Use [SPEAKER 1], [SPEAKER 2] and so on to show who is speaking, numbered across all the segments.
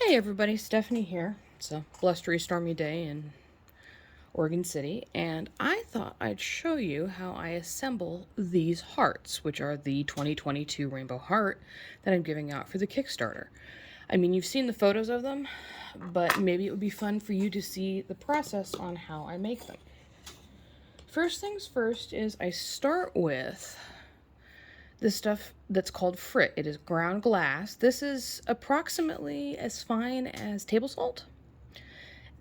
[SPEAKER 1] Hey everybody, Stephanie here. It's a blustery, stormy day in Oregon City, and I thought I'd show you how I assemble these hearts, which are the 2022 Rainbow Heart that I'm giving out for the Kickstarter. I mean, you've seen the photos of them, but maybe it would be fun for you to see the process on how I make them. First things first is I start with this stuff that's called frit. It is ground glass. This is approximately as fine as table salt.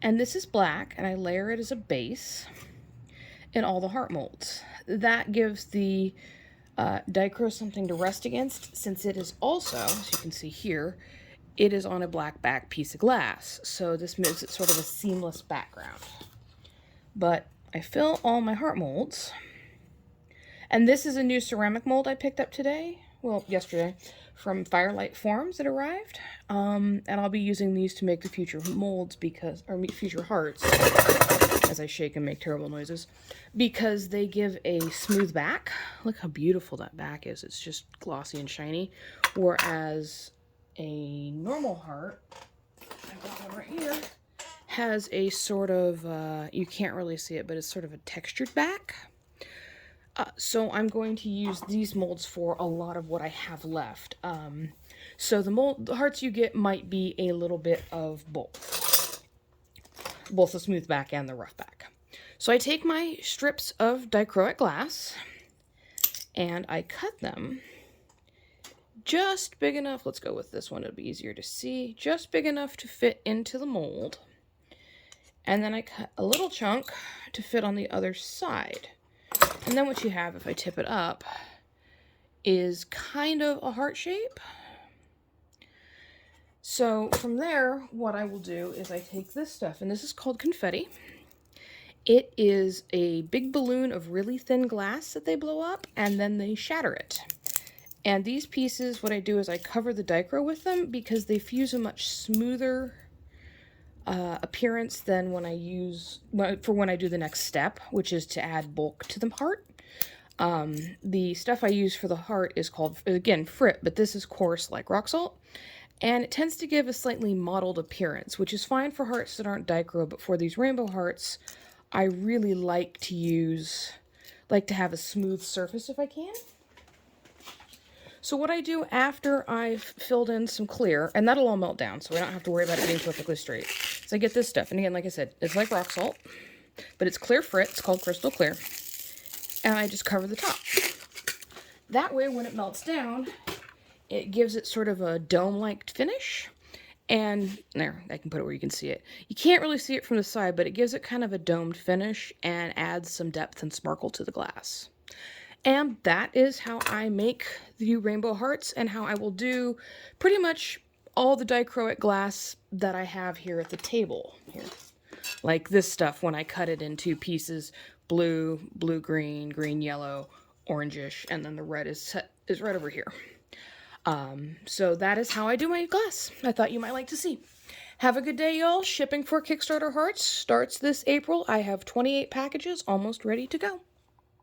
[SPEAKER 1] And this is black, and I layer it as a base in all the heart molds. That gives the dicro something to rest against, since it is also, as you can see here, it is on a black back piece of glass. So this makes it sort of a seamless background. But I fill all my heart molds. And this is a new ceramic mold I picked up today, well, yesterday, from Firelite Forms that arrived. And I'll be using these to make the future molds or future hearts, as I shake and make terrible noises, because they give a smooth back. Look how beautiful that back is. It's just glossy and shiny. Whereas a normal heart, I've got one right here, has a sort of, you can't really see it, but it's sort of a textured back. So I'm going to use these molds for a lot of what I have left. So the hearts you get might be a little bit of both the smooth back and the rough back. So I take my strips of dichroic glass and I cut them just big enough. Let's go with this one, it'll be easier to see. Just big enough to fit into the mold. And then I cut a little chunk to fit on the other side. And then what you have, if I tip it up, is kind of a heart shape. So from there, what I will do is I take this stuff, and this is called confetti. It is a big balloon of really thin glass that they blow up, and then they shatter it. And these pieces, what I do is I cover the dicro with them because they fuse a much smoother appearance than when I do the next step, which is to add bulk to the heart. The stuff I use for the heart is called, again, frit, but this is coarse like rock salt, and it tends to give a slightly mottled appearance, which is fine for hearts that aren't dicro, but for these rainbow hearts, I really like to have a smooth surface if I can. So what I do after I've filled in some clear, and that'll all melt down, so I don't have to worry about it being perfectly straight. So I get this stuff, and again, like I said, it's like rock salt, but it's clear frit, it's called crystal clear, and I just cover the top. That way, when it melts down, it gives it sort of a dome-like finish, and there, I can put it where you can see it. You can't really see it from the side, but it gives it kind of a domed finish and adds some depth and sparkle to the glass. And that is how I make the rainbow hearts, and how I will do pretty much all the dichroic glass that I have here at the table. Here, like this stuff when I cut it into pieces, blue, blue-green, green-yellow, orangish, and then the red is right over here. So that is how I do my glass. I thought you might like to see. Have a good day, y'all. Shipping for Kickstarter hearts starts this April. I have 28 packages almost ready to go.